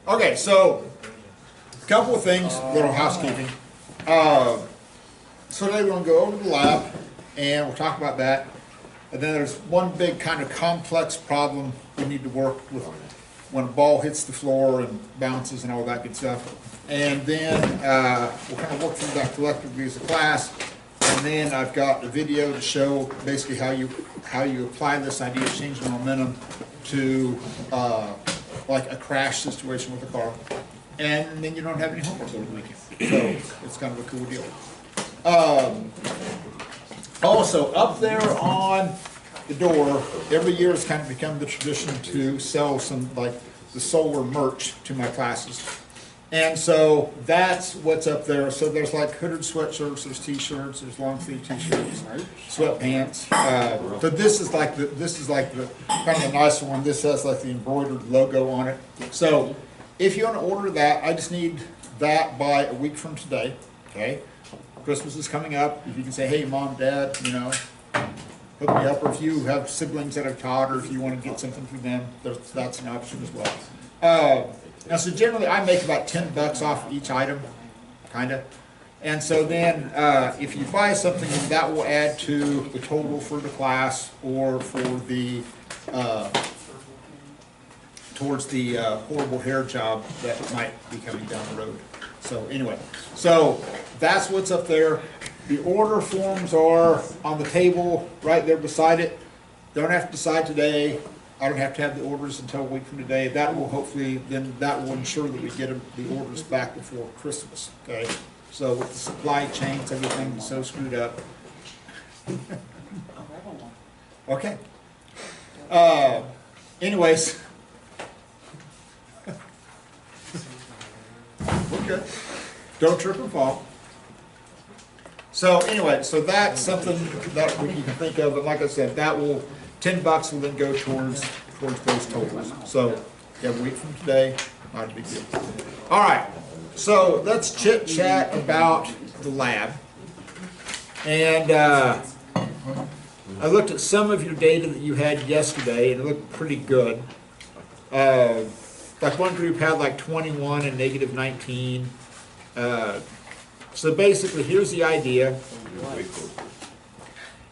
Okay, so a couple of things, little housekeeping. So today we're going to go over the lab, and we'll talk about that. And then there's one big kind of complex problem we need to work with when a ball hits the floor and bounces and all that good stuff. And then we'll kind of work through that collectively as a class. And then I've got a video to show basically how you apply this idea of changing momentum to like a crash situation with a car. And then you don't have any homework over the weekend. So it's kind of a cool deal. Also, up there on the door, every year it's kind of become the tradition to sell some, like, the solar merch to my classes. And so that's what's up there. So there's like hooded sweatshirts, there's t-shirts, there's long sleeve t-shirts, sweatpants. So this is like the kind of a nice one. This has like the embroidered logo on it. So if you want to order that, I just need that by a week from today. Okay, Christmas is coming up. If you can say, hey, mom, dad, you know, hook me up, or if you have siblings that have taught, or if you want to get something for them, that's an option as well. Now, so generally I make about $10 off each item, kind of. And so then if you buy something, that will add to the total for the class or for the, towards the horrible hair job that might be coming down the road. So anyway, so that's what's up there. The order forms are on the table right there beside it. Don't have to decide today. I don't have to have the orders until a week from today. That will hopefully, then that will ensure that we get the orders back before Christmas, okay? So with the supply chains, everything is so screwed up. Okay. Anyways. We're good. Don't trip and fall. So anyway, so that's something that you can think of, and like I said, that will, $10 will then go towards those totals. So you have a week from today, not a big deal. All right, so let's chit chat about the lab. And I looked at some of your data that you had yesterday, and it looked pretty good. Like one group had like 21 and negative 19. So basically, here's the idea.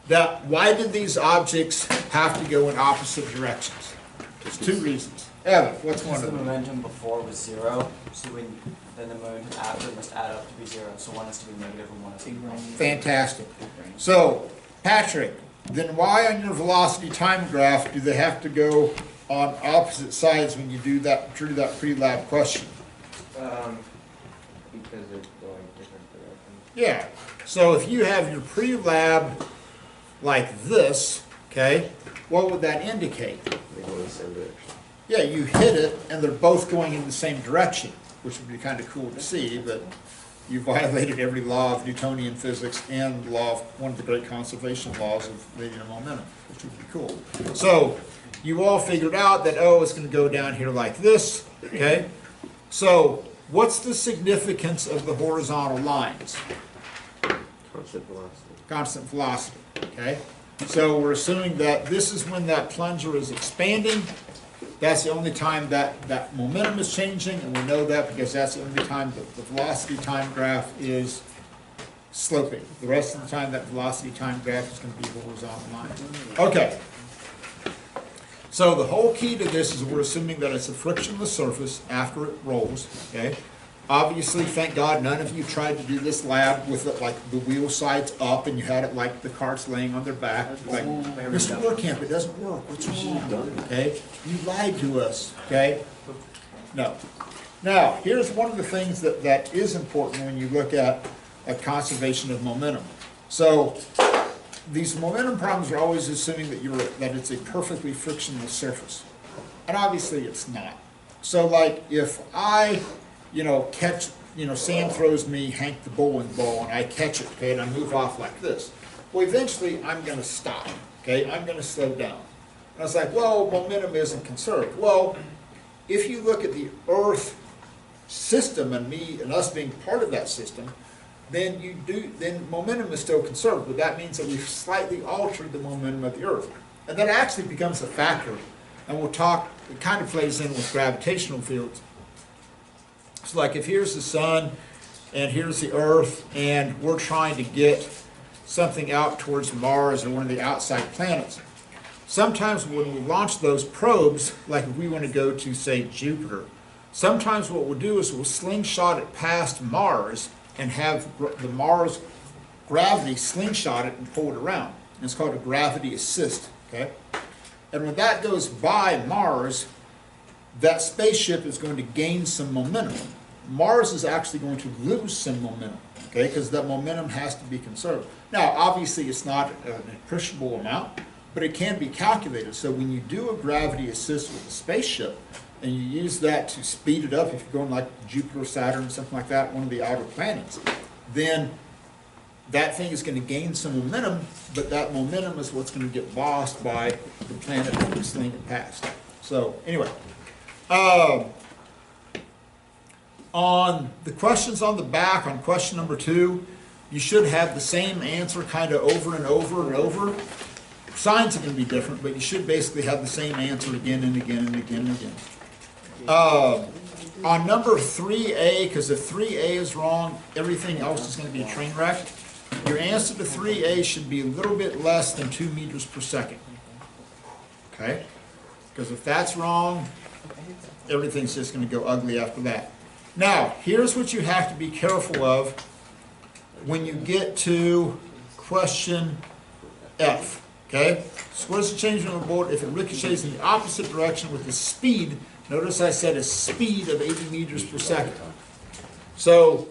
That why did these objects have to go in opposite directions? There's two reasons. Evan, what's one of them? The momentum before was 0, so then the momentum after must add up to be 0. So one has to be negative and one has to be positive. Fantastic. So, Patrick, then why on your velocity time graph do they have to go on opposite sides when you do that pre-lab question? Because it's going different directions. Yeah. So if you have your pre-lab like this, okay, what would that indicate? They go the same direction. Yeah, you hit it and they're both going in the same direction, which would be kind of cool to see, but you violated every law of Newtonian physics and the law of one of the great conservation laws of linear momentum, which would be cool. So you all figured out that, oh, it's going to go down here like this, okay? So what's the significance of the horizontal lines? Constant velocity. Constant velocity, okay? So we're assuming that this is when that plunger is expanding. That's the only time that momentum is changing, and we know that because that's the only time that the velocity time graph is sloping. The rest of the time, that velocity time graph is going to be a horizontal line. Okay. So the whole key to this is we're assuming that it's a frictionless surface after it rolls, okay? Obviously, thank God, none of you tried to do this lab with it, like the wheel sides up and you had it like the carts laying on their back. Like, Mr. Werkamp, it doesn't work. What's wrong? Okay? You lied to us. Okay? No. Now, here's one of the things that is important when you look at conservation of momentum. So, these momentum problems are always assuming that it's a perfectly frictionless surface. And obviously it's not. So like if I catch, Sam throws me Hank the bowling ball and I catch it, okay, and I move off like this. Well, eventually I'm going to stop, okay? I'm going to slow down. And I was like, well, momentum isn't conserved. Well, if you look at the Earth system and us being part of that system, then momentum is still conserved, but that means that we've slightly altered the momentum of the Earth. And that actually becomes a factor. And we'll talk, it kind of plays in with gravitational fields. So like if here's the sun and here's the earth and we're trying to get something out towards Mars or one of the outside planets, sometimes when we launch those probes, like if we want to go to, say, Jupiter, sometimes what we'll do is we'll slingshot it past Mars and have the Mars gravity slingshot it and pull it around. And it's called a gravity assist, okay? And when that goes by Mars, that spaceship is going to gain some momentum. Mars is actually going to lose some momentum, okay? Because that momentum has to be conserved. Now, obviously, it's not an appreciable amount, but it can be calculated. So when you do a gravity assist with a spaceship, and you use that to speed it up, if you're going like Jupiter, Saturn, something like that, one of the outer planets, then that thing is going to gain some momentum, but that momentum is what's going to get lost by the planet that we sling it past. So anyway, on the questions on the back, on question number 2, you should have the same answer kind of over and over and over. Signs are going to be different, but you should basically have the same answer again and again and again and again. On number 3A, because if 3A is wrong, everything else is going to be a train wreck. Your answer to 3A should be a little bit less than 2 meters per second. Okay? Because if that's wrong, everything's just going to go ugly after that. Now, here's what you have to be careful of when you get to question F. Okay? So what is the change on the board if it ricochets in the opposite direction with the speed? Notice I said a speed of 80 meters per second. So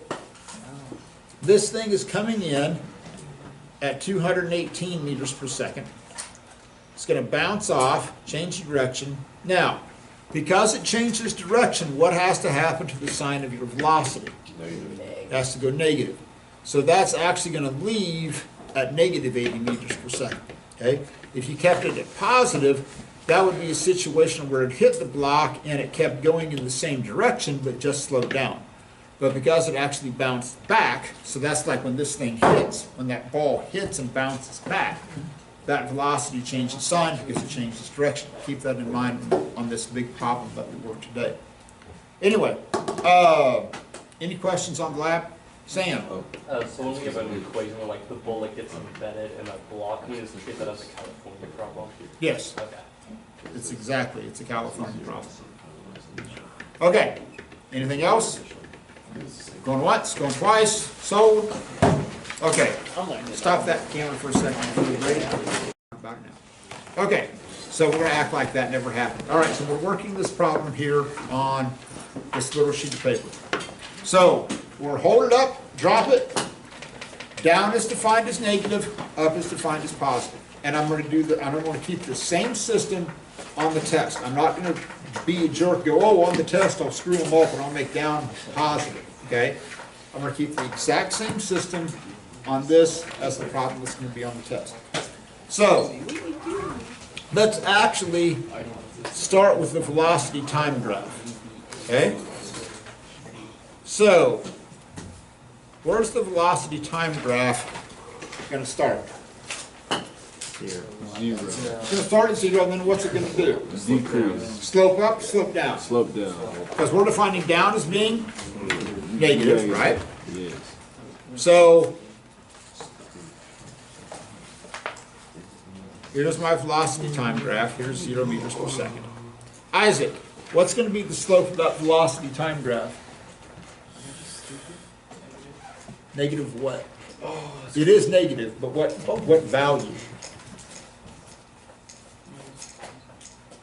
this thing is coming in at 218 meters per second. It's going to bounce off, change direction. Now, because it changes direction, what has to happen to the sign of your velocity? It has to go negative. So that's actually going to leave at negative 80 meters per second. Okay? If you kept it at positive, that would be a situation where it hit the block and it kept going in the same direction but just slowed down. But because it actually bounced back, so that's like when this thing hits, when that ball hits and bounces back, that velocity changes sign because it changes direction. Keep that in mind on this big problem that we worked today. Anyway, any questions on the lab? Sam? So when we have an equation where like the bullet gets embedded in a block, we just treat that as a California problem? Yes. Okay. It's a California problem. Okay, anything else? Going once, going twice, sold? Okay, stop that camera for a second. About it now. Okay, so we're gonna act like that never happened. All right, so we're working this problem here on this little sheet of paper. So, we're hold it up, drop it, down is defined as negative, up is defined as positive. And I'm going to keep the same system on the test. I'm not going to be a jerk, go, oh, on the test I'll screw them up and I'll make down positive, okay? I'm going to keep the exact same system on this as the problem that's going to be on the test. So, let's actually start with the velocity time graph, okay? So, where's the velocity time graph going to start? Here. Zero. It's going to start at 0, and then what's it going to do? Decrease. Slope up, slope down. Slope down. Because we're defining down as being negative, right? Yes. So, here's my velocity time graph. Here's 0 meters per second. Isaac, what's going to be the slope of that velocity time graph? Negative what? It is negative, but what value?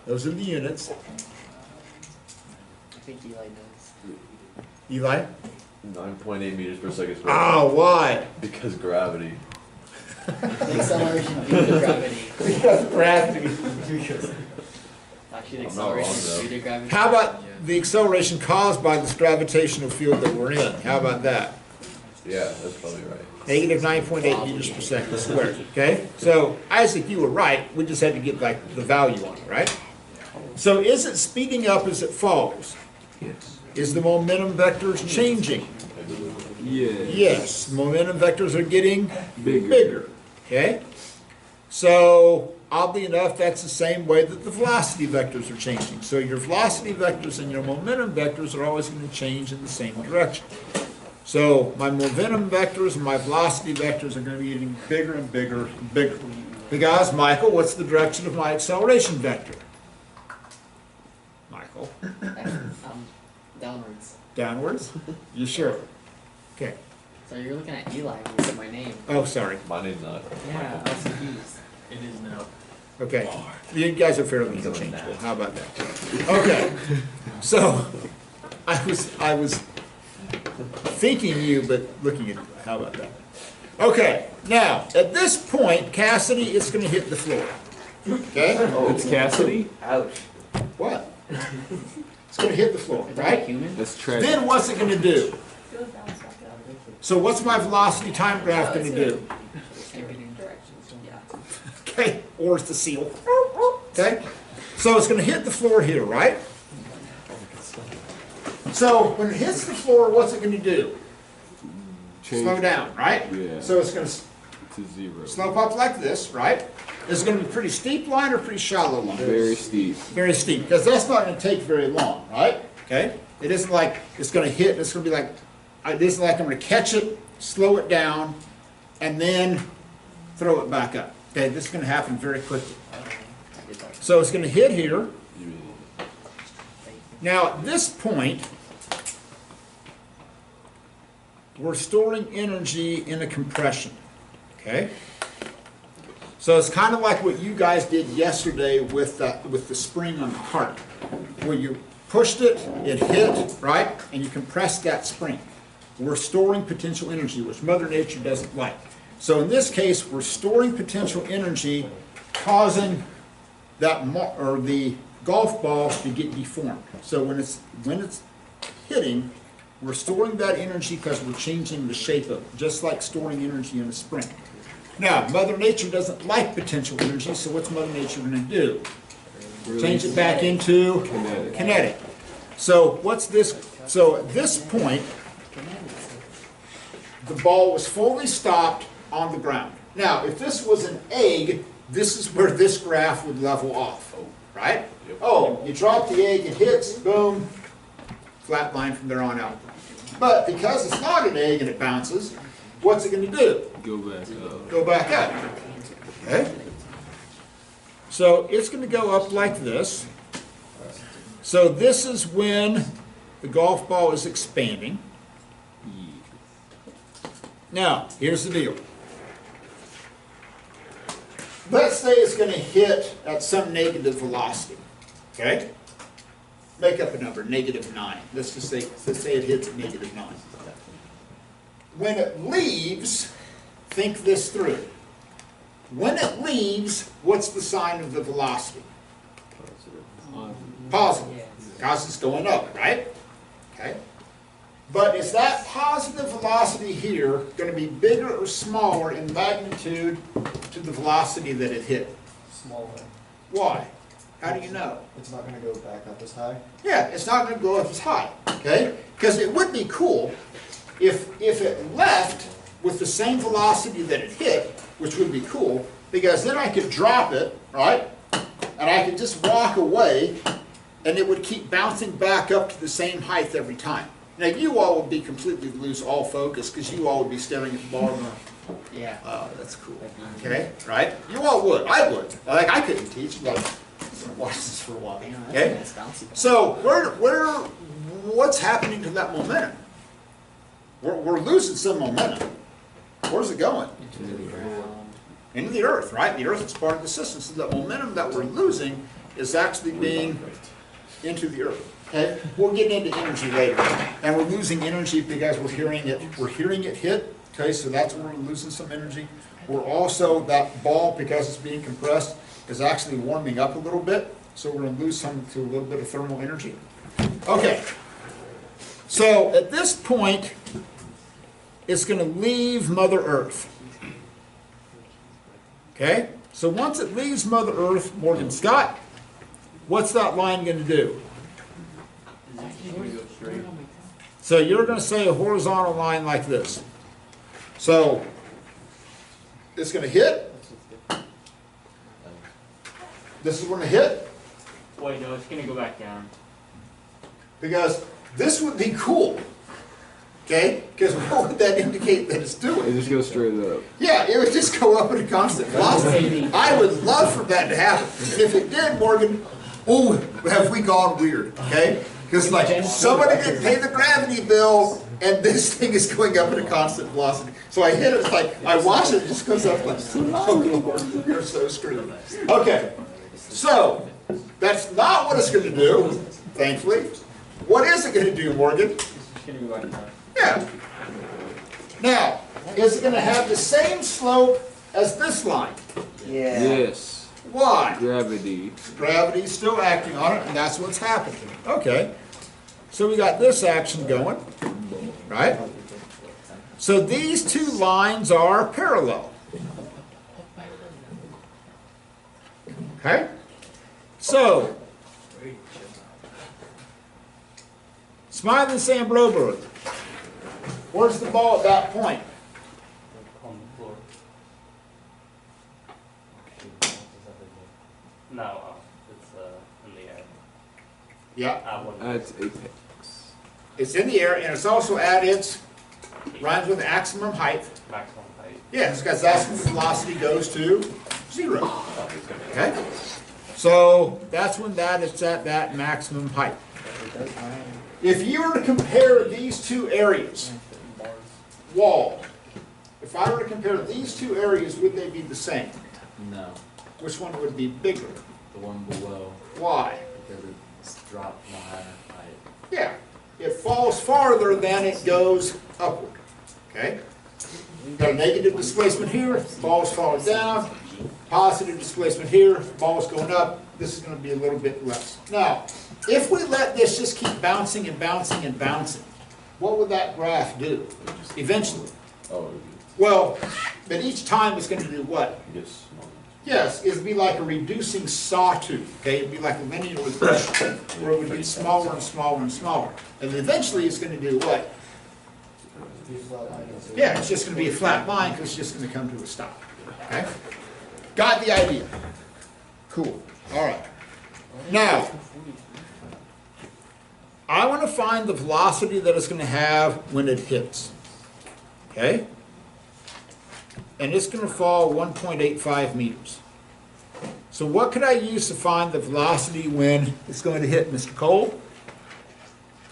Those are the units. I think Eli knows. Eli? 9.8 meters per second squared. Oh, why? Because gravity. The acceleration due to gravity. Because gravity. Actually, the I'm not wrong, acceleration though. due to gravity. How about the acceleration caused by this gravitational field that we're in? How about that? Yeah, that's probably right. Negative 9.8 meters per second squared, okay? So, Isaac, you were right, we just had to get like the value on it, right? So is it speeding up as it falls? Yes. Is the momentum vectors changing? Yes. Yes, momentum vectors are getting Bigger. bigger, okay? So oddly enough, that's the same way that the velocity vectors are changing. So your velocity vectors and your momentum vectors are always going to change in the same direction. So my momentum vectors and my velocity vectors are going to be getting bigger and bigger and bigger. Because, Michael, what's the direction of my acceleration vector? Michael? Downwards. Downwards? You sure? Okay. So you're looking at Eli when you said my name. Oh, sorry. Mine is not. Yeah, I was confused. It is now. Okay. You guys are fairly interchangeable. How about that? Okay. So I was thinking you, but looking at you. How about that? Okay. Now, at this point, Cassidy, it's going to hit the floor. Okay? It's Cassidy? Ouch. What? It's going to hit the floor, Is that right? human? That's tragic. Then what's it going to do? So what's my velocity time graph going to do? Everything. Okay, or it's the seal. Okay, so it's going to hit the floor here, right? So when it hits the floor, what's it going to do? Change Slow down, right? Yeah. So it's going to to zero. slope up like this, right? Is it going to be a pretty steep line or pretty shallow line? Very steep. Very steep, because that's not going to take very long, right? Okay, it isn't like it's going to hit. It's going to be like it isn't like I'm going to catch it, slow it down, and then throw it back up. Okay, this is going to happen very quickly. So it's going to hit here. Now at this point, we're storing energy in a compression. Okay? So it's kind of like what you guys did yesterday with the spring on the cart, where you pushed it, it hit, right? And you compressed that spring. We're storing potential energy, which Mother Nature doesn't like. So in this case, we're storing potential energy, causing that the golf ball to get deformed. So when it's hitting, we're storing that energy because we're changing the shape of it, just like storing energy in a spring. Now, Mother Nature doesn't like potential energy, so what's Mother Nature going to do? Change it back into kinetic. So what's this? So at this point, the ball was fully stopped on the ground. Now, if this was an egg, this is where this graph would level off, right? Oh, you drop the egg, it hits, boom, flat line from there on out. But because it's not an egg and it bounces, what's it going to do? Go back up. Go back up. Okay? So it's going to go up like this. So this is when the golf ball is expanding. Now, here's the deal. Let's say it's going to hit at some negative velocity. Okay? Make up a number, -9. Let's say it hits at -9. When it leaves, think this through. When it leaves, what's the sign of the velocity? Positive. Because it's going up, right? Okay. But is that positive velocity here going to be bigger or smaller in magnitude to the velocity that it hit? Smaller. Why? How do you know? It's not gonna go back up as high. Yeah, it's not going to go up as high, okay? Because it would be cool if it left with the same velocity that it hit, which would be cool, because then I could drop it, right? And I could just walk away, and it would keep bouncing back up to the same height every time. Now, you all would be completely lose all focus, because you all would be staring at the ball going, Yeah. oh, that's cool, okay? Right? You all would. I would. Like, I couldn't teach, but watch this for a while, You know, that's okay? a nice bouncy ball. So what's happening to that momentum? We're losing some momentum. Where's it going? Into the ground. Into the earth, right? The earth is part of the system. So the momentum that we're losing is actually being into the earth. Okay? We'll get into energy later. And we're losing energy because we're hearing it hit. Okay, so that's where we're losing some energy. We're also, that ball, because it's being compressed, is actually warming up a little bit. So we're going to lose some to a little bit of thermal energy. Okay. So at this point, it's going to leave Mother Earth. Okay? So once it leaves Mother Earth, Morgan Scott, what's that line going to do? So you're going to say a horizontal line like this. So it's going to hit, This is when it hit, Wait, no, it's gonna go back down. because this would be cool. Okay? Because what would that indicate that it's doing? It just goes straight up. Yeah, it would just go up at a constant velocity. I would love for that to happen. If it did, Morgan, oh, have we gone weird, okay? Because like, somebody didn't pay the gravity bill, and this thing is going up at a constant velocity. So I hit it, it's like, I watch it, it just goes up like, oh Lord, you're so screwed. Okay, so, that's not what it's gonna do, thankfully. What is it gonna do, Morgan? It's gonna go back down. Yeah. Now, is it gonna have the same slope as this line? Yeah. Yes. Why? Gravity. Gravity's still acting on it, and that's what's happening. Okay. So we got this action going, right? So these two lines are parallel. Okay? So, Smiling Sam Bloberg, where's the ball at that point? On the floor. No, it's in the air. Yeah, At one. That's apex. it's in the air, and it's also at its, rhymes with maximum height. Maximum height. Yes, because that's when velocity goes to 0. Okay? So that's when that is at that maximum height. If you were to compare these two areas, wall, if I were to compare these two areas, would they be the same? No, Which one would be bigger? the one below, Why? because it's dropped from a higher height. Yeah, it falls farther than it goes upward. Okay? Got a negative displacement here, ball's falling down. Positive displacement here, ball's going up. This is going to be a little bit less. Now, if we let this just keep bouncing and bouncing and bouncing, what would that graph do eventually? Oh, Well, but each time it's going to do what? it gets smaller. Yes, it'd be like a reducing sawtooth, okay? It'd be like a linear regression, where it would get smaller and smaller and smaller. And eventually it's going to do what? Yeah, it's just going to be a flat line because it's just going to come to a stop, okay? Got the idea? Cool, all right. Now, I want to find the velocity that it's going to have when it hits, okay? And it's going to fall 1.85 meters. So what could I use to find the velocity when it's going to hit, Mr. Cole?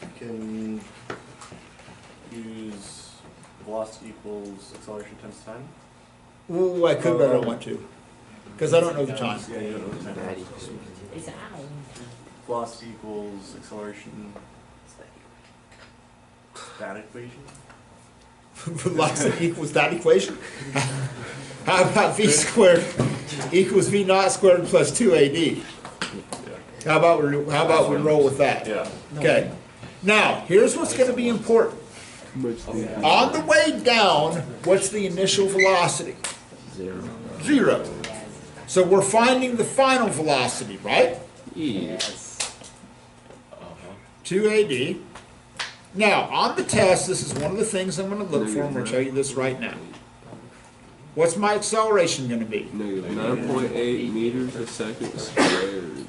You can use velocity equals acceleration times time. Ooh, I could, but I don't want to, because I don't know the time. Yeah, you don't know the time. Velocity equals acceleration. That equation. Velocity equals that equation? How about v squared equals v naught squared plus 2ad? How about we roll with that? Yeah. Okay. Now, here's what's going to be important. On the way down, what's the initial velocity? 0. So we're finding the final velocity, right? Yes. 2ad. Now, on the test, this is one of the things I'm going to look for, and I'm going to tell you this right now. What's my acceleration going to be? Negative 9.8 meters a second squared.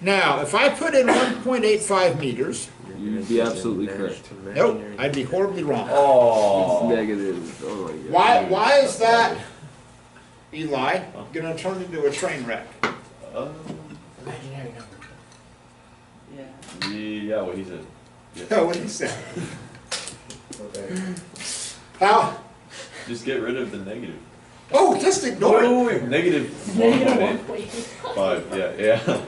Now, if I put in 1.85 meters, You'd be absolutely correct. nope, I'd be horribly wrong. Oh. Negative. Oh my god. Why is that, Eli, going to turn into a train wreck? Imaginary number. Yeah. Yeah, what he said. Oh, what did he say? How? Just get rid of the negative. Oh, just ignore it. Wait, negative 1.85. Yeah.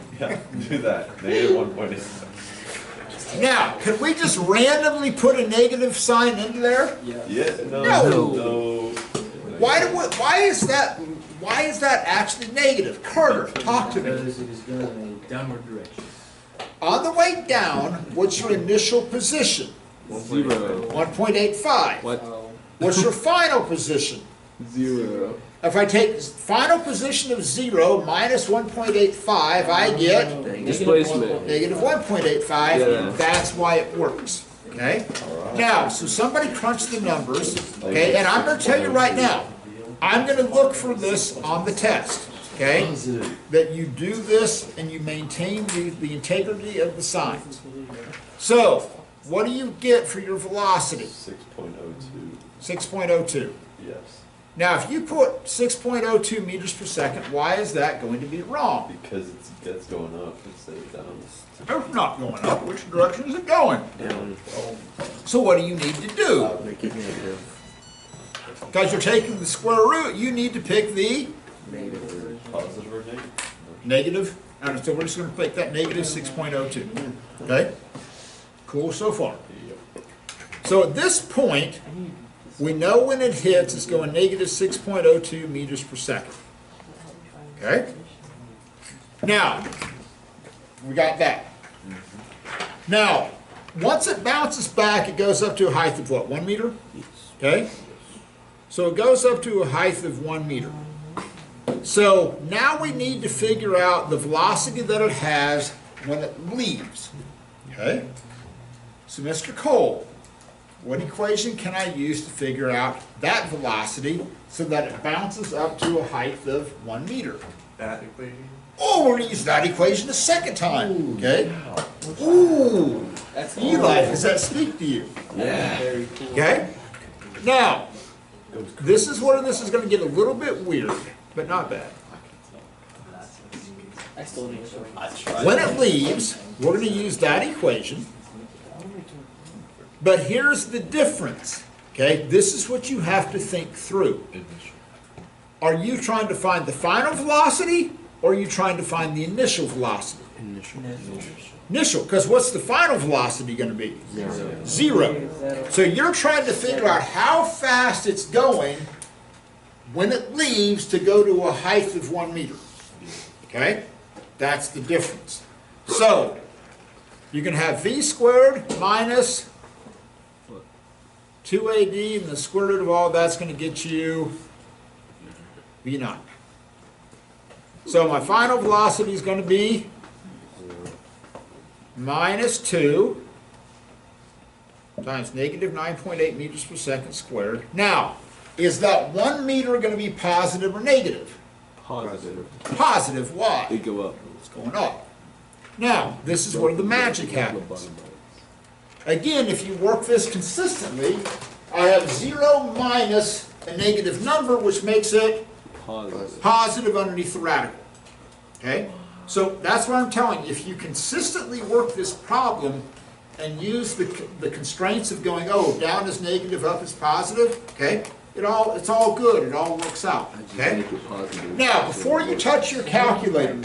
Do that. Negative 1.85. Now, can we just randomly put a negative sign into there? Yeah, No. no. Why is that actually negative? Carter, talk to me. Because it is going in a downward direction. On the way down, what's your initial position? 0. 1.85. What? What's your final position? 0. If I take final position of 0 minus 1.85, I get Displacement. negative 1.85. Yeah. That's why it works. Okay? Now, so somebody crunch the numbers. Okay? And I'm going to tell you right now, I'm going to look for this on the test. okay? Positive. That you do this and you maintain the integrity of the signs. So, what do you get for your velocity? 6.02. 6.02. Yes. Now, if you put 6.02 meters per second, why is that going to be wrong? Because it's going up instead of down. It's not going up. Which direction is it going? Down. So what do you need to do? Make it negative. Because you're taking the square root, you need to pick the Negative. Positive or negative? negative. And so we're just going to pick that negative 6.02. Okay? Cool so far. So at this point, we know when it hits, it's going negative 6.02 meters per second. Okay? Now, we got that. Now, once it bounces back, it goes up to a height of what, 1 meter? Okay? So it goes up to a height of 1 meter. So now we need to figure out the velocity that it has when it leaves. Okay? So Mr. Cole, what equation can I use to figure out that velocity so that it bounces up to a height of 1 meter? That equation? Oh, we're going to use that equation a second time. Okay? Ooh. That's Eli, does that speak to you? Yeah. Very cool. Okay? Now, this is where this is going to get a little bit weird, but not bad. I still need to. I tried. When it leaves, we're going to use that equation. But here's the difference. Okay? This is what you have to think through. Are you trying to find the final velocity, or are you trying to find the initial velocity? Initial, because what's the final velocity going to be? Zero. So you're trying to figure out how fast it's going when it leaves to go to a height of 1 meter. Okay? That's the difference. So, you can have v squared minus 2ad, and the square root of all that's going to get you v0. So my final velocity is going to be minus 2 times negative 9.8 meters per second squared. Now, is that 1 meter going to be positive or negative? Positive. Positive, why? They go up. It's going up. Now, this is where the magic happens. Again, if you work this consistently, I have 0 minus a negative number, which makes it Positive. positive underneath the radical. Okay? So that's what I'm telling you. If you consistently work this problem and use the constraints of going, oh, down is negative, up is positive, okay? It's all good. It all works out. Okay? Make it positive. Now, before you touch your calculator,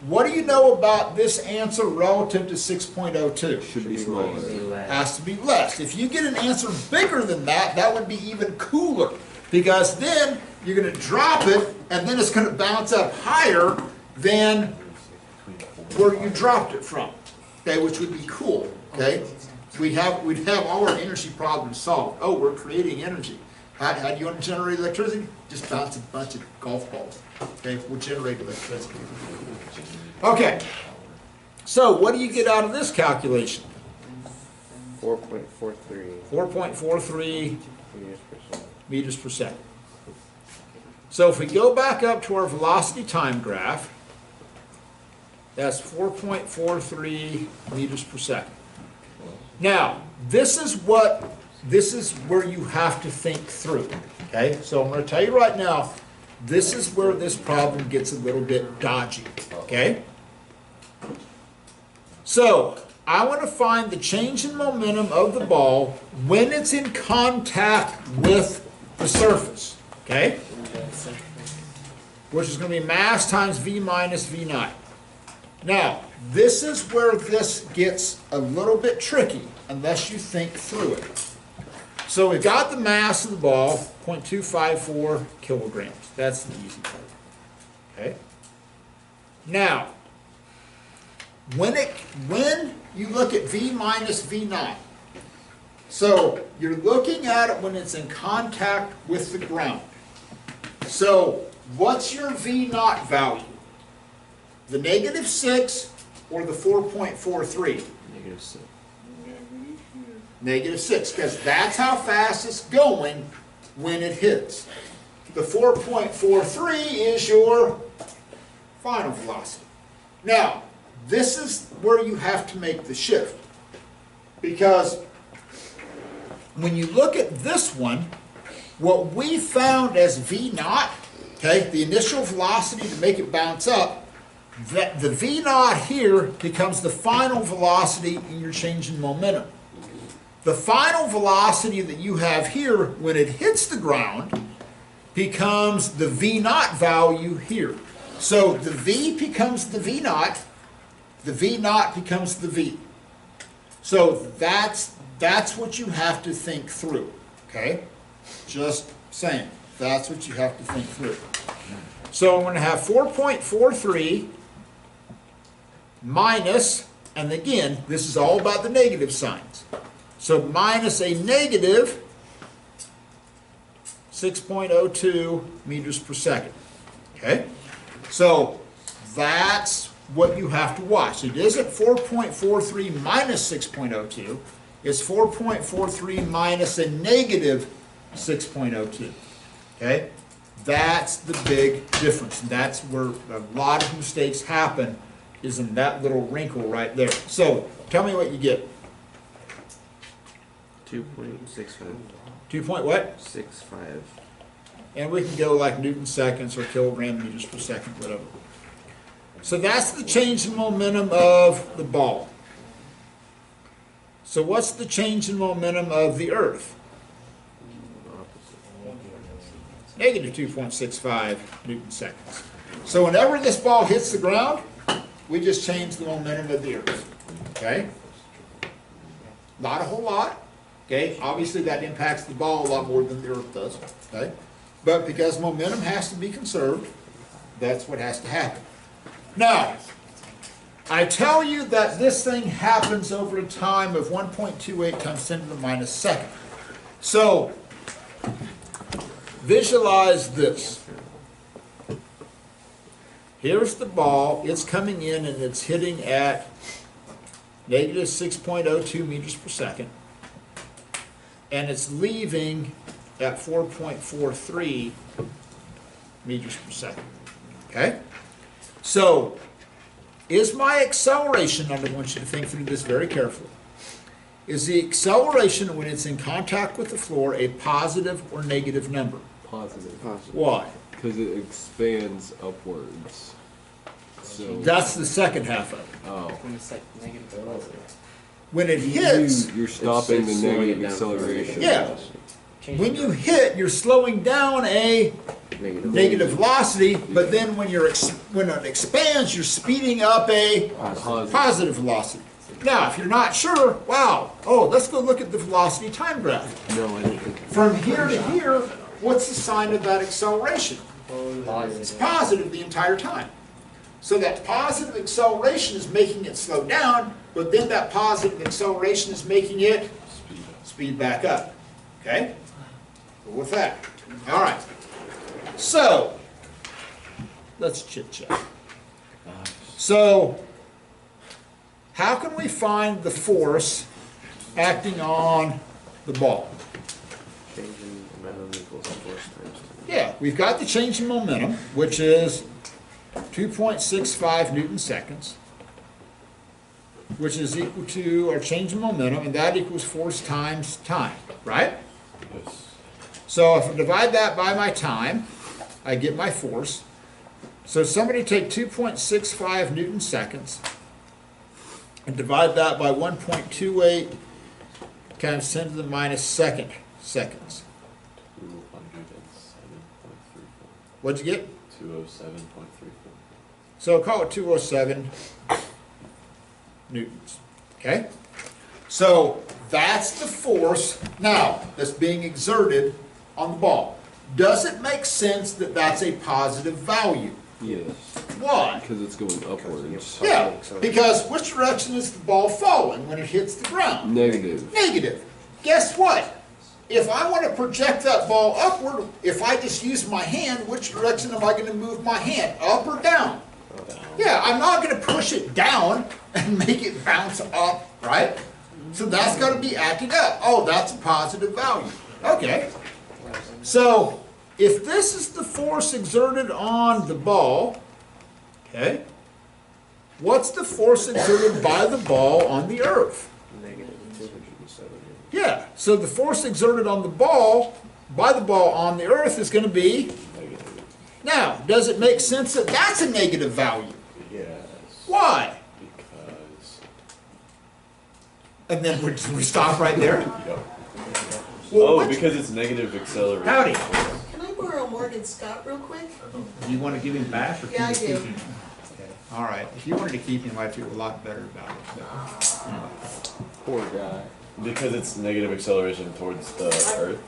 what do you know about this answer relative to 6.02? Should be smaller. Has to be less. If you get an answer bigger than that, that would be even cooler. Because then you're going to drop it, and then it's going to bounce up higher than where you dropped it from. Okay, which would be cool. Okay? We'd have all our energy problems solved. Oh, we're creating energy. How do you want to generate electricity? Just bounce a bunch of golf balls. Okay, we'll generate electricity. Okay, so what do you get out of this calculation? 4.43 4.43 meters per second. meters per second. So if we go back up to our velocity time graph, that's 4.43 meters per second. Now, this is where you have to think through. Okay, so I'm going to tell you right now, this is where this problem gets a little bit dodgy. Okay? So, I want to find the change in momentum of the ball when it's in contact with the surface. Okay? Which is going to be mass times V minus V0. Now, this is where this gets a little bit tricky unless you think through it. So we've got the mass of the ball, 0.254 kilograms. That's the easy part. Okay? Now, when you look at V minus V0, so you're looking at it when it's in contact with the ground. So what's your V0 value? The -6 or the 4.43? -6. -6, because that's how fast it's going when it hits. the 4.43 is your final velocity. Now, this is where you have to make the shift. Because when you look at this one, what we found as V naught, okay, the initial velocity to make it bounce up, that the V naught here becomes the final velocity in your change in momentum. The final velocity that you have here when it hits the ground becomes the V naught value here. So the V becomes the V naught becomes the V. So that's what you have to think through, okay? Just saying, that's what you have to think through. So I'm going to have 4.43 minus, and again, this is all about the negative signs. So minus a negative 6.02 meters per second, okay? So that's what you have to watch. It isn't 4.43 minus 6.02. It's 4.43 minus a negative 6.02. Okay? That's the big difference. And that's where a lot of mistakes happen, is in that little wrinkle right there. So tell me what you get. 2.65. 2 point what? 65. And we can go like Newton seconds or kilogram meters per second, whatever. So that's the change in momentum of the ball. So what's the change in momentum of the Earth? Negative 2.65 Newton seconds. So whenever this ball hits the ground, we just change the momentum of the Earth. Okay? Not a whole lot. Okay? Obviously that impacts the ball a lot more than the Earth does. Okay? But because momentum has to be conserved, that's what has to happen. Now, I tell you that this thing happens over a time of 1.28 times 10 to the minus second. So, visualize this. Here's the ball. It's coming in and it's hitting at negative 6.02 meters per second. And it's leaving at 4.43 meters per second. Okay? So, is my acceleration, and I want you to think through this very carefully, is the acceleration when it's in contact with the floor a positive or negative number? Positive. Why? Because it expands upwards. So. That's the second half of it. Oh. When it's like negative to positive. When it hits, You're stopping the slowing it negative down. acceleration. yeah, when you hit, you're slowing down a negative velocity, but then when it expands, you're speeding up a positive velocity. Now, if you're not sure, wow, let's go look at the velocity time graph. No, I didn't. From here to here, what's the sign of that acceleration? It's positive the entire time. So that positive acceleration is making it slow down, but then that positive acceleration is making it speed back up. Okay? Go with that. All right. So, let's chit-chat. So, how can we find the force acting on the ball? Change in momentum equals force times 10. Yeah, we've got the change in momentum, which is 2.65 Newton seconds, which is equal to our change in momentum, and that equals force times time, right? Yes. So if I divide that by my time, I get my force. So somebody take 2.65 Newton seconds and divide that by 1.28 times 10 to the minus second seconds. 207.34. What'd you get? 207.34. So call it 207 newtons, okay? So that's the force now that's being exerted on the ball. Does it make sense that that's a positive value? Yes. Why? Because it's going upwards. Yeah, because which direction is the ball falling when it hits the ground? Negative. Negative. Guess what? If I want to project that ball upward, if I just use my hand, which direction am I going to move my hand? Up or down? Yeah, I'm not going to push it down and make it bounce up, right? So that's got to be acting up. Oh, that's a positive value. Okay. So if this is the force exerted on the ball, okay, what's the force exerted by the ball on the earth? Negative 207. Yeah, so the force exerted on the ball, by the ball on the earth is going to be, Negative. now, does it make sense that that's a negative value? Yes. Why? Because. And then we stop right there? Yep. Well, Oh, what- because it's negative acceleration. Howdy. Can I borrow Morgan Scott real quick? Do you want to give him back or Yeah, I can you do. keep him? Okay. All right, if you wanted to keep him, I'd feel a lot better about it. But anyway. Poor guy. Because it's negative acceleration towards the Earth.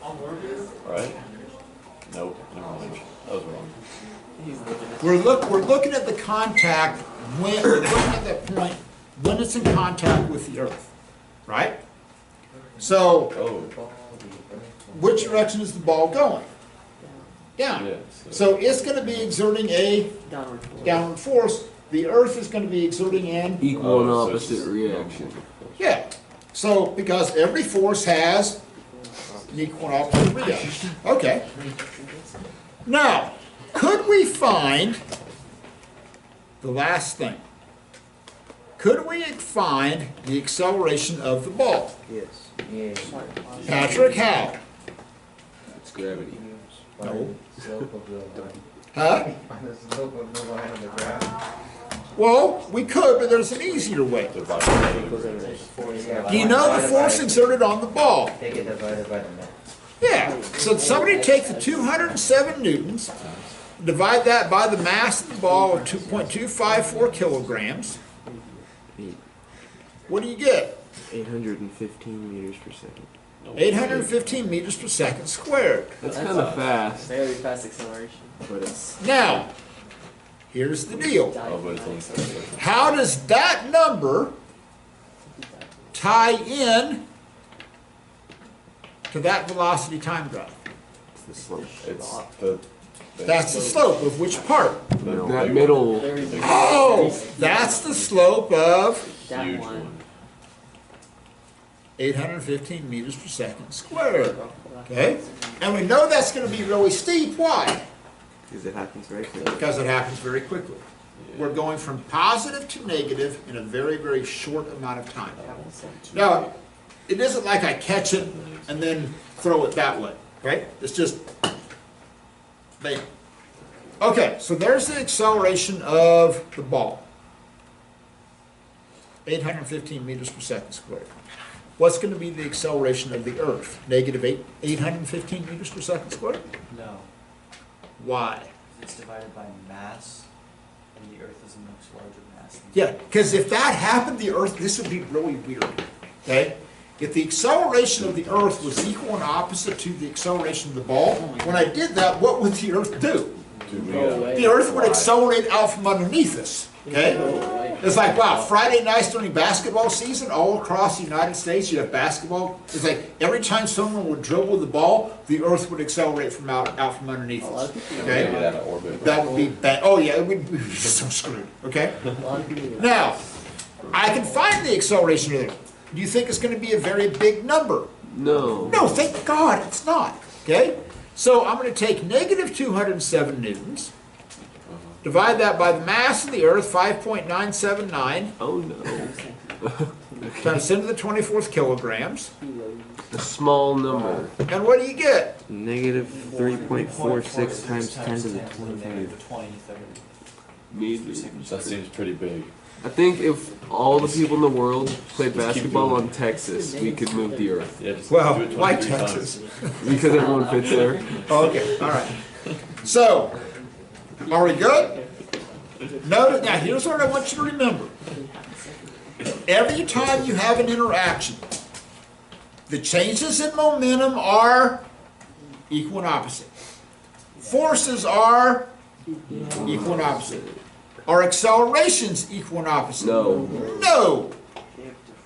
Right? Nope. Never mind. That was wrong. We're looking at the contact when, we're looking at that point when it's in contact with the earth, right? So, Oh. which direction is the ball going? Down. Yes. So it's going to be exerting a Downward force. downward force. The earth is going to be exerting an, Equal and Oh, so it's- opposite reaction. yeah. So, because every force has an equal and opposite reaction. Okay. Now, could we find the last thing? Could we find the acceleration of the ball? Yes. Yeah. Patrick, how? It's gravity. No. Slope of the line. Huh? On the slope of the line of the graph. Well, we could, but there's an easier way. Divide by negative. Do you know the force exerted on the ball? Take it divided by the mass. Yeah. So somebody take the 207 newtons, divide that by the mass of the ball of 2.254 kilograms. What do you get? 815 meters per second. 815 meters per second squared. That's kind of fast, Very fast acceleration. but it's Now, here's the deal. Oh, but it's only 7. How does that number tie in to that velocity time graph? the slope. It's the. That's the slope of which part? That middle. Very Oh, that's the slope of that Huge one. one. 815 meters per second squared. Okay? And we know that's going to be really steep. Why? Because it happens very quickly. Because it happens very quickly. We're going from positive to negative in a very, very short amount of time. Now, it isn't like I catch it and then throw it that way, right? It's just, bam. Okay, so there's the acceleration of the ball. 815 meters per second squared. What's going to be the acceleration of the Earth? Negative 815 meters per second squared? No, Why? it's divided by mass, and the Earth is a much larger mass. than- Yeah, because if that happened, the Earth, this would be really weird, okay? If the acceleration of the Earth was equal and opposite to the acceleration of the ball, when I did that, what would the Earth do? Dude, we No got. way. The Earth would accelerate out from underneath us, okay? It's like, wow, Friday nights during basketball season, all across the United States, you have basketball. It's like every time someone would dribble the ball, the Earth would accelerate from out from underneath A lot us, of people. Get okay? out of orbit. That would be bad. Oh yeah, we'd be so screwed, okay? A lot of people. Now, I can find the acceleration of the Earth. Do you think it's going to be a very big number? No. No, thank God it's not. Okay? So I'm going to take negative 207 newtons, divide that by the mass of the Earth, 5.979, Oh no. times 10 to the 24th kilograms. A small number. And what do you get? Negative 3.46 times 10 to the Negative 25th 20, 30. meters. That seems pretty big. I think if all the people in the world played basketball on Texas, we could move the Earth. Yeah, just Well, do it why 23 times. Texas? Because everyone fits there. Okay, all right. So, are we good? Notice, now here's what I want you to remember. Every time you have an interaction, the changes in momentum are equal and opposite. Forces are equal and opposite. Are accelerations equal and opposite? No. No.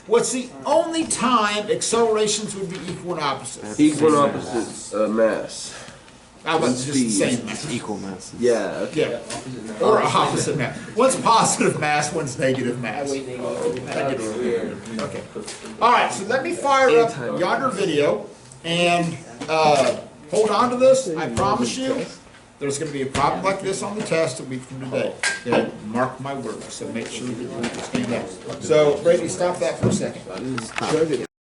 What's the only time accelerations would be equal and opposite? Equal and opposite mass. How about just the Speed. same mass? Equal mass. Yeah. Okay. Yeah, or opposite mass. One's positive mass, one's negative mass. Way negative. Okay. All right, so let me fire up yonder video, and hold on to this, I promise you, there's gonna be a problem like this on the test a week from today. Okay, mark my words, so make sure that you understand that. So Brady, stop that for a second.